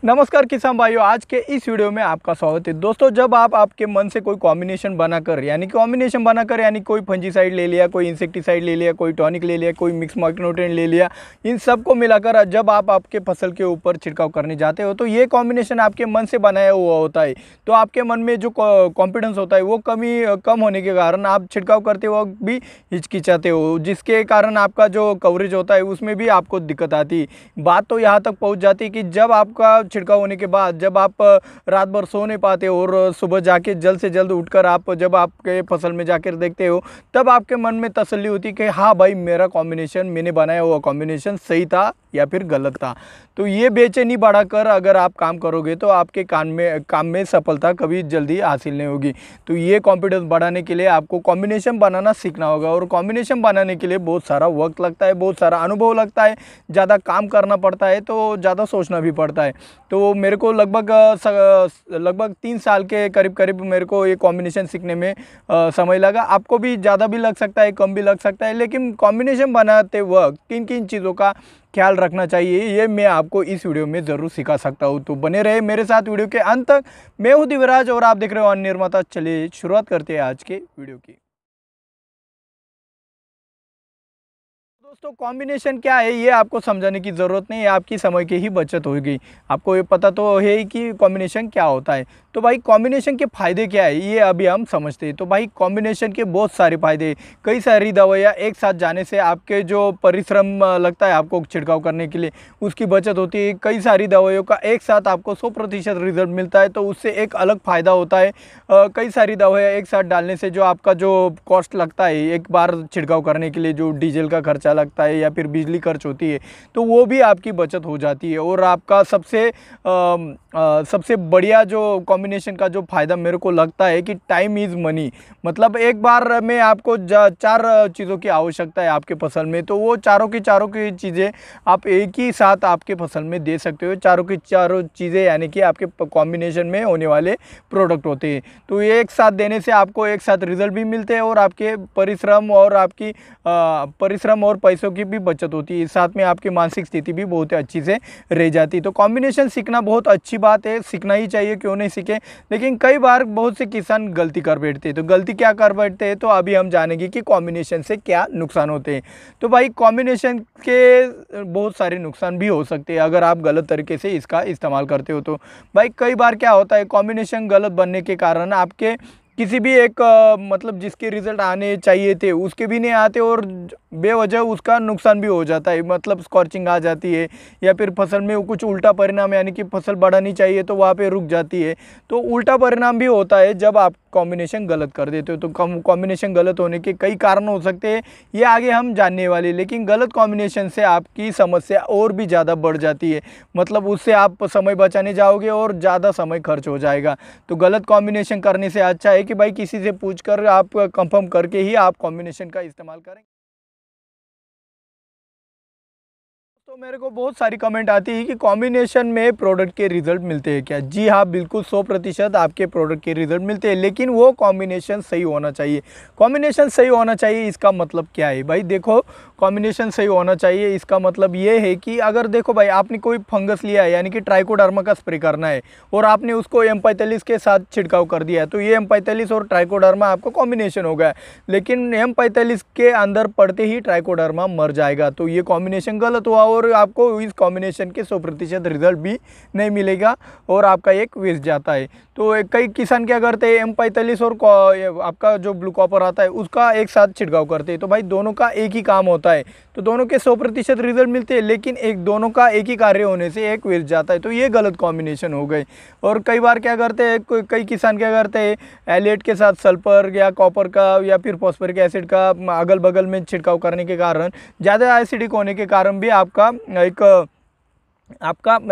नमस्कार किसान भाइयों, आज के इस वीडियो में आपका स्वागत है। दोस्तों, जब आप आपके मन से कोई कॉम्बिनेशन बनाकर यानी कोई फंजीसाइड ले लिया, कोई इंसेक्टिसाइड ले लिया, कोई टॉनिक ले लिया, कोई मिक्स माइक्रोन्यूट्रिएंट ले लिया, इन सब को मिलाकर जब आप आपके फसल के ऊपर छिड़काव करने जाते हो तो ये कॉम्बिनेशन आपके मन से बनाया हुआ होता है। तो आपके मन में जो कॉन्फिडेंस होता है वो कम होने के कारण आप छिड़काव करते वक्त भी हिचकिचाते हो, जिसके कारण आपका जो कवरेज होता है उसमें भी आपको दिक्कत आती है। बात तो यहाँ तक पहुँच जाती है कि जब आपका छिड़काव होने के बाद जब आप रात भर सो नहीं पाते और सुबह जाके जल्द से जल्द उठकर आप जब आपके फसल में जाकर देखते हो, तब आपके मन में तसल्ली होती कि हाँ भाई, मेरा कॉम्बिनेशन, मैंने बनाया हुआ कॉम्बिनेशन सही था या फिर गलत था। तो ये बेचैनी बढ़ाकर अगर आप काम करोगे तो आपके काम में सफलता कभी जल्दी हासिल नहीं होगी। तो ये कॉन्फिडेंस बढ़ाने के लिए आपको कॉम्बिनेशन बनाना सीखना होगा, और कॉम्बिनेशन बनाने के लिए बहुत सारा वक्त लगता है, बहुत सारा अनुभव लगता है, ज़्यादा काम करना पड़ता है, तो ज़्यादा सोचना भी पड़ता है। तो मेरे को लगभग 3 साल के करीब मेरे को ये कॉम्बिनेशन सीखने में समय लगा। आपको भी ज़्यादा भी लग सकता है, कम भी लग सकता है, लेकिन कॉम्बिनेशन बनाते वक्त किन किन चीज़ों का ख्याल रखना चाहिए ये मैं आपको इस वीडियो में ज़रूर सिखा सकता हूँ। तो बने रहे मेरे साथ वीडियो के अंत तक। मैं हूँ दिव्यराज और आप देख रहे हो अन्न निर्माता। चलिए शुरुआत करते हैं आज के वीडियो की। दोस्तों, कॉम्बिनेशन क्या है ये आपको समझाने की ज़रूरत नहीं है, आपकी समय की ही बचत होगी। आपको ये पता तो है ही कि कॉम्बिनेशन क्या होता है। तो भाई, कॉम्बिनेशन के फ़ायदे क्या है ये अभी हम समझते हैं। तो भाई, कॉम्बिनेशन के बहुत सारे फ़ायदे, कई सारी दवाइयाँ एक साथ जाने से आपके जो परिश्रम लगता है आपको छिड़काव करने के लिए, उसकी बचत होती है। कई सारी दवाइयों का एक साथ आपको 100% रिजल्ट मिलता है, तो उससे एक अलग फ़ायदा होता है। कई सारी दवाइयाँ एक साथ डालने से जो आपका जो कॉस्ट लगता है एक बार छिड़काव करने के लिए, जो डीजल का खर्चा लगता है या फिर बिजली खर्च होती है, तो वो भी आपकी बचत हो जाती है। और आपका सबसे बढ़िया जो कॉम्बिनेशन का जो फ़ायदा मेरे को लगता है कि टाइम इज़ मनी। मतलब एक बार में आपको 4 चीज़ों की आवश्यकता है आपके फसल में, तो वो चारों की चीज़ें आप एक ही साथ आपके फसल में दे सकते हो। चारों की चारों चीज़ें यानी कि आपके कॉम्बिनेशन में होने वाले प्रोडक्ट होते हैं। तो ये एक साथ देने से आपको एक साथ रिजल्ट भी मिलते हैं और आपके परिश्रम और पैसों की भी बचत होती है। साथ में आपकी मानसिक स्थिति भी बहुत अच्छी से रह जाती है। तो कॉम्बिनेशन सीखना बहुत अच्छी बात है, सीखना ही चाहिए, क्यों नहीं सीखे। लेकिन कई बार बहुत से किसान गलती कर बैठते हैं। तो गलती क्या कर बैठते हैं, तो अभी हम जानेंगे कि कॉम्बिनेशन से क्या नुकसान होते हैं। तो भाई, कॉम्बिनेशन के बहुत सारे नुकसान भी हो सकते हैं अगर आप गलत तरीके से इसका इस्तेमाल करते हो। तो भाई, कई बार क्या होता है, कॉम्बिनेशन गलत बनने के कारण आपके किसी भी एक मतलब जिसके रिजल्ट आने चाहिए थे उसके भी नहीं आते, और बेवजह उसका नुकसान भी हो जाता है। मतलब स्कॉर्चिंग आ जाती है, या फिर फसल में कुछ उल्टा परिणाम, यानी कि फसल बढ़ानी चाहिए तो वहाँ पे रुक जाती है। तो उल्टा परिणाम भी होता है जब आप कॉम्बिनेशन गलत कर देते हो। तो कॉम्बिनेशन गलत होने के कई कारण हो सकते हैं, ये आगे हम जानने वाले। लेकिन गलत कॉम्बिनेशन से आपकी समस्या और भी ज़्यादा बढ़ जाती है। मतलब उससे आप समय बचाने जाओगे और ज़्यादा समय खर्च हो जाएगा। तो गलत कॉम्बिनेशन करने से अच्छा है कि भाई किसी से पूछकर आप कंफर्म करके ही आप कॉम्बिनेशन का इस्तेमाल करें। तो मेरे को बहुत सारी कमेंट आती है कि कॉम्बिनेशन में प्रोडक्ट के रिजल्ट मिलते हैं क्या? जी हाँ, बिल्कुल 100% आपके प्रोडक्ट के रिजल्ट मिलते हैं, लेकिन वो कॉम्बिनेशन सही होना चाहिए। कॉम्बिनेशन सही होना चाहिए, इसका मतलब क्या है भाई? देखो, कॉम्बिनेशन सही होना चाहिए इसका मतलब ये है कि अगर देखो भाई, आपने कोई फंगस लिया है, यानी कि ट्राइकोडर्मा का स्प्रे करना है, और आपने उसको M45 के साथ छिड़काव कर दिया है, तो ये M45 और ट्राइकोडर्मा आपको कॉम्बिनेशन हो गया। लेकिन M45 के अंदर पड़ते ही ट्राइकोडर्मा मर जाएगा, तो ये कॉम्बिनेशन गलत हुआ और आपको इस कॉम्बिनेशन के 100% रिजल्ट भी नहीं मिलेगा और आपका एक वेस्ट जाता है। तो कई किसान क्या करते हैं, M45 और आपका जो ब्लू कॉपर आता है उसका एक साथ छिड़काव करते हैं। तो भाई, दोनों का एक ही काम होता है, तो दोनों के 100% रिजल्ट मिलते हैं, लेकिन दोनों का एक ही कार्य होने से एक वेस्ट जाता है। तो ये गलत कॉम्बिनेशन हो गए। और कई बार क्या करते हैं, कई किसान क्या करते हैं, एलेट के साथ सल्फर या कॉपर का या फिर फॉस्फोरिक एसिड का अगल बगल में छिड़काव करने के कारण, ज़्यादा एसिडिक होने के कारण भी आपका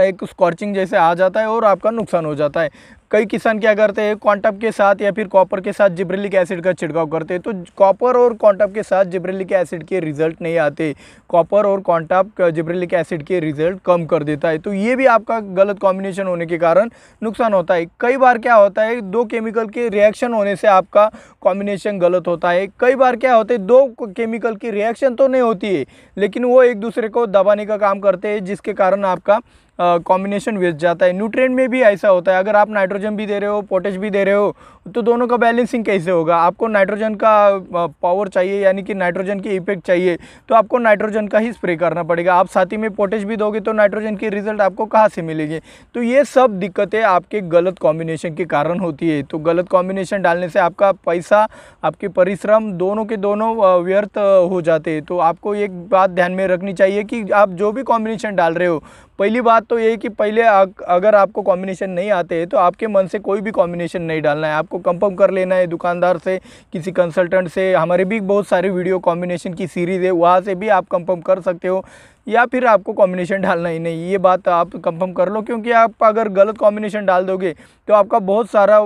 एक स्कॉर्चिंग जैसे आ जाता है और आपका नुकसान हो जाता है। कई किसान क्या करते हैं, क्वांटम के साथ या फिर कॉपर के साथ जिब्रेलिक एसिड का छिड़काव करते हैं। तो कॉपर और क्वांटम के साथ जिब्रेलिक एसिड के रिजल्ट नहीं आते। कॉपर और क्वांटम जिब्रेलिक एसिड के रिजल्ट कम कर देता है। तो ये भी आपका गलत कॉम्बिनेशन होने के कारण नुकसान होता है। कई बार क्या होता है, 2 केमिकल के रिएक्शन होने से आपका कॉम्बिनेशन गलत होता है। कई बार क्या होता है, 2 केमिकल की रिएक्शन तो नहीं होती है, लेकिन वो एक दूसरे को दबाने का काम करते हैं, जिसके कारण आपका कॉम्बिनेशन वेस्ट जाता है। न्यूट्रिएंट में भी ऐसा होता है, अगर आप नाइट्रोजन भी दे रहे हो, पोटेश भी दे रहे हो, तो दोनों का बैलेंसिंग कैसे होगा? आपको नाइट्रोजन का पावर चाहिए, यानी कि नाइट्रोजन की इफेक्ट चाहिए, तो आपको नाइट्रोजन का ही स्प्रे करना पड़ेगा। आप साथ ही में पोटेश भी दोगे तो नाइट्रोजन की रिजल्ट आपको कहाँ से मिलेगी? तो ये सब दिक्कतें आपके गलत कॉम्बिनेशन के कारण होती है। तो गलत कॉम्बिनेशन डालने से आपका पैसा, आपके परिश्रम दोनों के दोनों व्यर्थ हो जाते हैं। तो आपको एक बात ध्यान में रखनी चाहिए कि आप जो भी कॉम्बिनेशन डाल रहे हो, पहली बात तो ये कि पहले अगर आपको कॉम्बिनेशन नहीं आते तो आपके मन से कोई भी कॉम्बिनेशन नहीं डालना है। आपको कंफर्म कर लेना है दुकानदार से, किसी कंसल्टेंट से। हमारे भी बहुत सारे वीडियो कॉम्बिनेशन की सीरीज़ है, वहाँ से भी आप कंफर्म कर सकते हो, या फिर आपको कॉम्बिनेशन डालना ही नहीं, ये बात आप कंफर्म कर लो। क्योंकि आप अगर गलत कॉम्बिनेशन डाल दोगे तो आपका बहुत सारा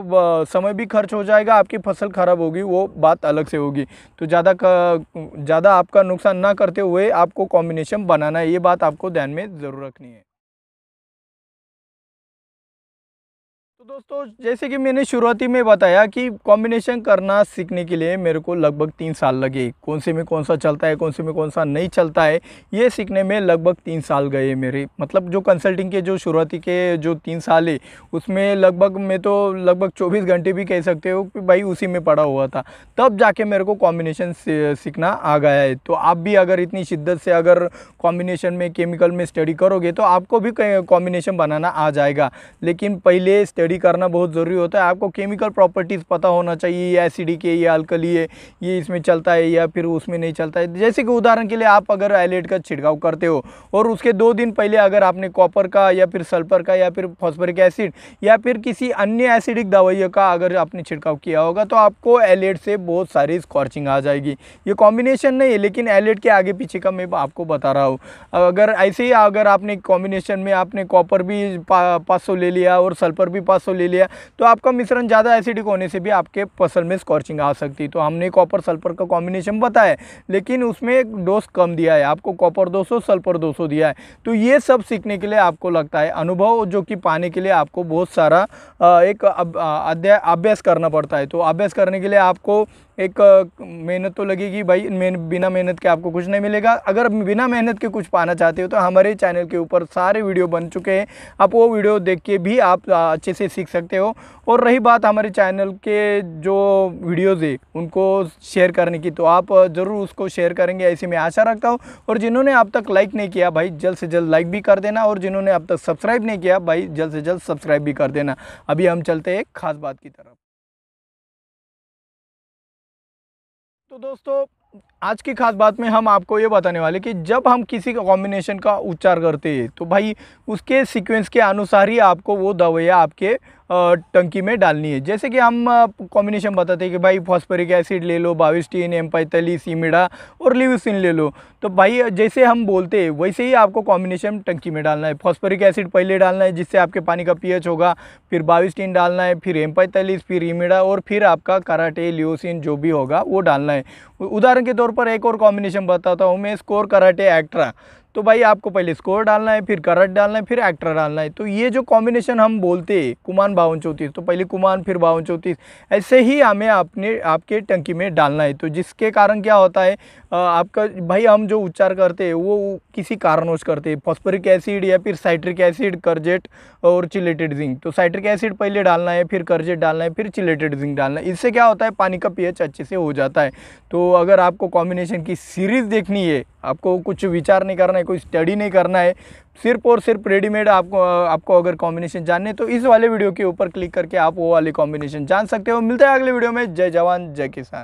समय भी खर्च हो जाएगा, आपकी फसल ख़राब होगी, वो बात अलग से होगी। तो ज़्यादा आपका नुकसान ना करते हुए आपको कॉम्बिनेशन बनाना है, ये बात आपको ध्यान में ज़रूर रखनी है। तो दोस्तों, जैसे कि मैंने शुरुआती में बताया कि कॉम्बिनेशन करना सीखने के लिए मेरे को लगभग 3 साल लगे। कौन से में कौन सा चलता है, कौन से में कौन सा नहीं चलता है, ये सीखने में लगभग 3 साल गए मेरे। मतलब जो कंसल्टिंग के जो शुरुआती के जो 3 साल है, उसमें लगभग मैं तो लगभग 24 घंटे भी कह सकते हो कि भाई उसी में पड़ा हुआ था। तब जाके मेरे को कॉम्बिनेशन सीखना आ गया है। तो आप भी अगर इतनी शिद्दत से अगर कॉम्बिनेशन में, केमिकल में स्टडी करोगे तो आपको भी कॉम्बिनेशन बनाना आ जाएगा। लेकिन पहले स्टडी करना बहुत ज़रूरी होता है। आपको केमिकल प्रॉपर्टीज़ पता होना चाहिए, ये एसिडिक है, ये अल्कली है, ये इसमें चलता है या फिर उसमें नहीं चलता है। जैसे कि उदाहरण के लिए आप अगर एलेट का छिड़काव करते हो और उसके 2 दिन पहले अगर आपने कॉपर का या फिर सल्फर का या फिर फॉस्फोरिक एसिड या फिर किसी अन्य एसिडिक दवाइयों का अगर आपने छिड़काव किया होगा, तो आपको एलेट से बहुत सारी स्कॉर्चिंग आ जाएगी। ये कॉम्बिनेशन नहीं है, लेकिन एलेट के आगे पीछे का मैं आपको बता रहा हूँ। अगर ऐसे ही अगर आपने कॉम्बिनेशन में आपने कॉपर भी 500 ले लिया और सल्फर भी 500 ले लिया, तो आपका मिश्रण ज़्यादा एसिडिक होने से भी आपके फसल में स्कॉर्चिंग आ सकती है। तो हमने कॉपर सल्फर का कॉम्बिनेशन बताया, लेकिन उसमें एक डोज कम दिया है, आपको कॉपर 200 सल्फर 200 दिया है। तो ये सब सीखने के लिए आपको लगता है अनुभव, जो कि पाने के लिए आपको बहुत सारा एक अभ्यास करना पड़ता है। तो अभ्यास करने के लिए आपको एक मेहनत तो लगेगी भाई। बिना मेहनत के आपको कुछ नहीं मिलेगा। अगर बिना मेहनत के कुछ पाना चाहते हो तो हमारे चैनल के ऊपर सारे वीडियो बन चुके हैं, आप वो वीडियो देख के भी आप अच्छे से सीख सकते हो। और रही बात हमारे चैनल के जो वीडियोज़ है उनको शेयर करने की, तो आप ज़रूर उसको शेयर करेंगे ऐसी मैं आशा रखता हूँ। और जिन्होंने अब तक लाइक नहीं किया भाई, जल्द से जल्द लाइक भी कर देना, और जिन्होंने अब तक सब्सक्राइब नहीं किया भाई, जल्द से जल्द सब्सक्राइब भी कर देना। अभी हम चलते हैं एक खास बात की तरफ। तो दोस्तों, आज की खास बात में हम आपको ये बताने वाले कि जब हम किसी का कॉम्बिनेशन का उच्चार करते हैं तो भाई उसके सीक्वेंस के अनुसार ही आपको वो दवाइयाँ आपके टंकी में डालनी है। जैसे कि हम कॉम्बिनेशन बताते हैं कि भाई फॉस्फोरिक एसिड ले लो, बाविस्टीन, M45, इमिडा और लिविसिन ले लो। तो भाई जैसे हम बोलते हैं वैसे ही आपको कॉम्बिनेशन टंकी में डालना है। फॉस्फोरिक एसिड पहले डालना है जिससे आपके पानी का पीएच होगा, फिर बाविस्टीन डालना है, फिर M45, फिर इमिडा, और फिर आपका कराटे, लियोसिन जो भी होगा वो डालना है। उदाहरण के तौर पर एक और कॉम्बिनेशन बताता हूँ मैं, स्कोर, कराटे, एक्ट्रा। तो भाई आपको पहले स्कोर डालना है, फिर करट डालना है, फिर एक्ट्रा डालना है। तो ये जो कॉम्बिनेशन हम बोलते हैं कुमान 52-34, तो पहले कुमान फिर 52-34, ऐसे ही हमें आपके टंकी में डालना है। तो जिसके कारण क्या होता है, आपका भाई हम जो उच्चार करते हैं वो किसी कारणवश करते हैं, फॉस्फोरिक एसिड या फिर साइट्रिक एसिड, करजेट और चिलेटेड जिंक। तो साइट्रिक एसिड पहले डालना है, फिर करजेट डालना है, फिर चिलेटेड जिंक डालना है। इससे क्या होता है, पानी का पीएच अच्छे से हो जाता है। तो अगर आपको कॉम्बिनेशन की सीरीज़ देखनी है, आपको कुछ विचार नहीं करना है, कोई स्टडी नहीं करना है, सिर्फ और सिर्फ रेडीमेड आपको अगर कॉम्बिनेशन जानने, तो इस वाले वीडियो के ऊपर क्लिक करके आप वो वाले कॉम्बिनेशन जान सकते हो। मिलते हैं अगले वीडियो में। जय जवान जय किसान।